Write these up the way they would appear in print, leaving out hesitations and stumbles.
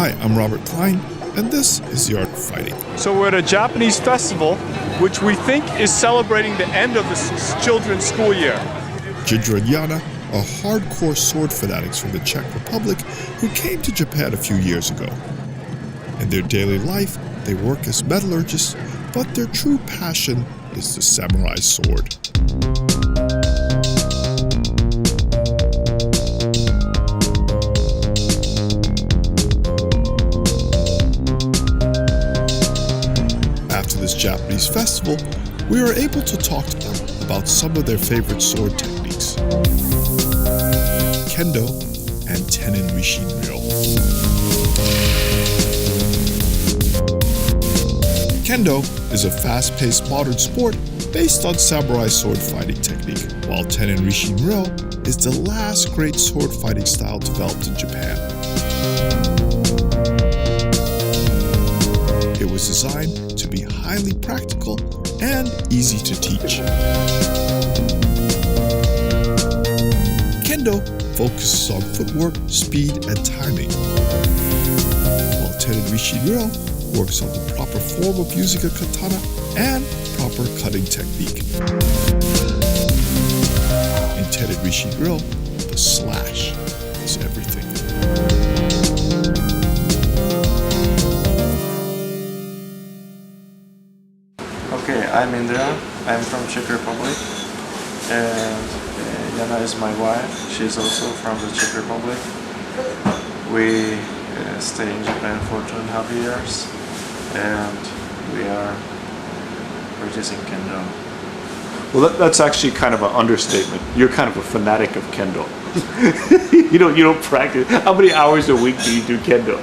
Hi, I'm Robert Klein, and this is The Art of Fighting. So we're at a Japanese festival, which we think is celebrating the end of the children's school year. Ginger and Jana are hardcore sword fanatics from the Czech Republic who came to Japan a few years ago. In their daily life, they work as metallurgists, but their true passion is the samurai sword. After this Japanese festival, we were able to talk to them about some of their favorite sword techniques. Kendo and Tenin Rishin Ryo. Kendo is a fast-paced modern sport based on samurai sword fighting technique, while Tenin Rishin Ryo is the last great sword fighting style developed in Japan. It was designed to be highly practical and easy to teach. Kendo focuses on footwork, speed, and timing, while Tenin Rishin Ryo works on the proper form of using a katana and proper cutting technique. In Tenin Rishin Ryo, the slash is everything. Okay, I'm Indra. I'm from Czech Republic, and Jana is my wife. She's also from the Czech Republic. We stay in Japan for 2.5 years, and we are practicing Kendo. Well, that's actually kind of an understatement. You're kind of a fanatic of Kendo. you don't practice. How many hours a week do you do Kendo?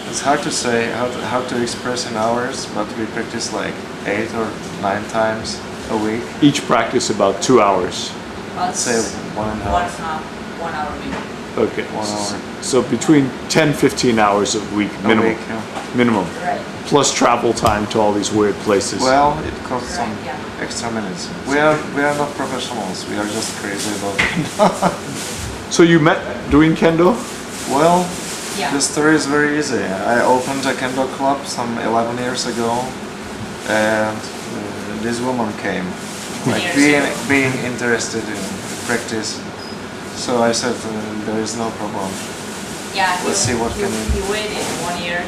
It's hard to say how to express in hours, but we practice like 8 or 9 times a week. Each practice about 2 hours. Let's say 1.5. 1 hour a week. Okay. 1 hour. So between 10-15 hours a week minimum. A week, yeah. Minimum. Right. Plus travel time to all these weird places. Well, it costs some Yeah. extra minutes. We are not professionals. We are just crazy about it. So you met doing Kendo? Well, Yeah. the story is very easy. I opened a Kendo club some 11 years ago, and this woman came, like being interested in practice. So I said, there is no problem. Yeah, Let's see what can he waited 1 year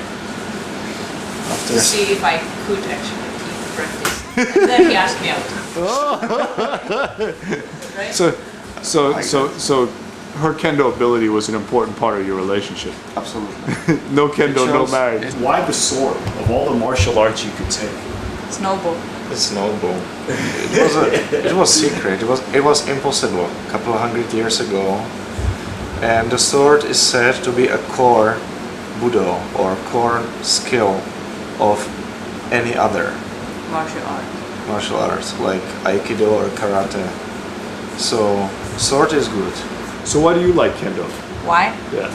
After to see if I could actually keep practice. And then he asked me out. Right? So her Kendo ability was an important part of your relationship. Absolutely. No Kendo, no shows- marriage. Why the sword? Of all the martial arts you could take. Snowball. It's noble. It was secret. It was impossible a couple of 100 years ago, and the sword is said to be a core budo or core skill of any other martial arts like Aikido or Karate. So sword is good. So why do you like Kendo? Why? Yeah.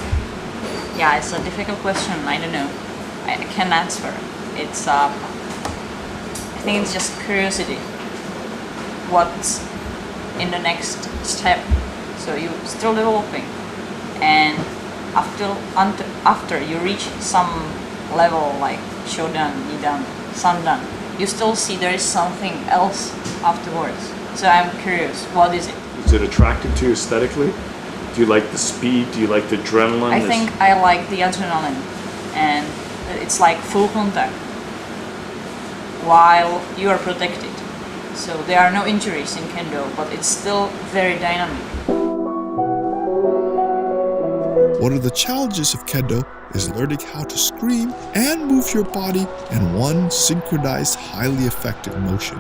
Yeah, it's a difficult question. I don't know. I can't answer. It's I think it's just curiosity. What's in the next step? So you're still developing, and after you reach some level like Shodan, Nidan, Sandan, you still see there is something else afterwards. So I'm curious. What is it? Is it attractive to you aesthetically? Do you like the speed? Do you like the adrenaline? I think I like the adrenaline, and it's like full contact while you are protected. So there are no injuries in Kendo, but it's still very dynamic. One of the challenges of Kendo is learning how to scream and move your body in one synchronized, highly effective motion.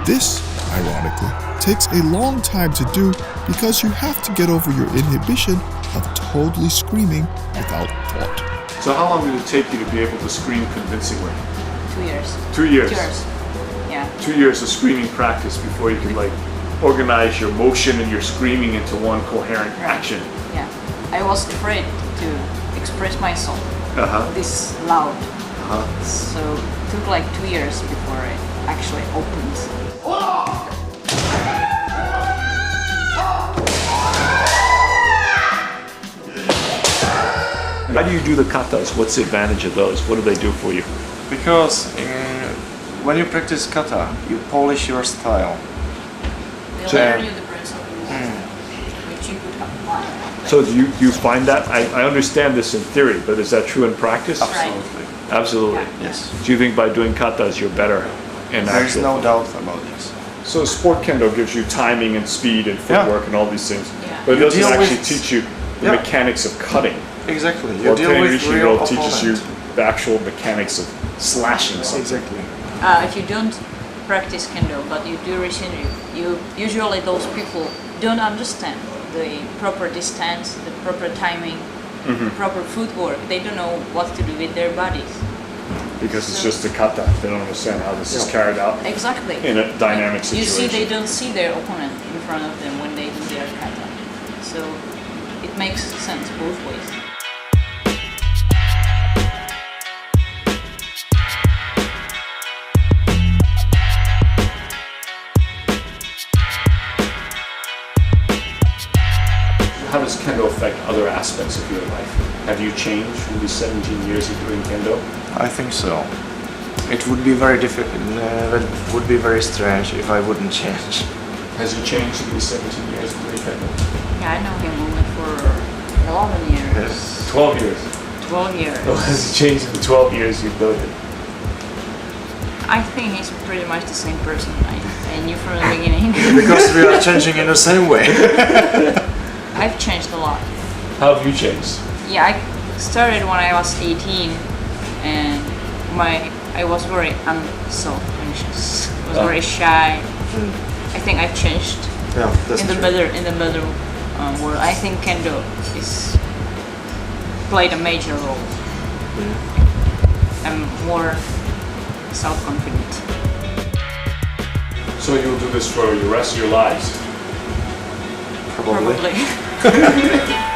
This, ironically, takes a long time to do because you have to get over your inhibition of totally screaming without thought. So how long did it take you to be able to scream convincingly? 2 years. 2 years. 2 years. Yeah. 2 years of screaming practice before you can like organize your motion and your screaming into one coherent action. Yeah. I was afraid to express myself this loud. So it took like 2 years before it actually opened. How do you do the katas? What's the advantage of those? What do they do for you? Because when you practice kata, you polish your style. They'll So- learn you the principles, which you could apply. So do you find that? I understand this in theory, but is that true in practice? Absolutely. Absolutely. Yeah. Yes. Do you think by doing katas you're better in There is actual? no doubt about this. So sport kendo gives you timing and speed and footwork and all these things, Yeah. but it You doesn't deal actually with- teach you the Yeah. mechanics of cutting. Exactly. You Or deal with Tenryushi real Ryo teaches you opponent. the actual mechanics of slashing something. Exactly. If you don't practice kendo, but you do Rishinryu, you usually those people don't understand the proper distance, the proper timing, proper footwork. They don't know what to do with their bodies. Because it's just a kata. They don't understand how this is carried out Exactly. in a dynamic You see, they situation. don't see their opponent in front of them when they do their kata. So it makes sense both ways. How does kendo affect other aspects of your life? Have you changed in these 17 years of doing kendo? I think so. It would be very difficult. That would be very strange if I wouldn't change. Has he changed in these 17 years of doing kendo? Yeah, I know him only for 11 years. Yes. 12 years. 12 years. Oh, has he changed in the 12 years you've known him? I think he's pretty much the same person I knew from the beginning. Because we are changing in the same way. I've changed a lot. How have you changed? Yeah, I started when I was 18 and I was very unself-conscious. I was very shy. I think I've changed Yeah, that's in the true. middle world. I think kendo is played a major role. I'm more self-confident. So you'll do this for the rest of your lives? Probably. Probably.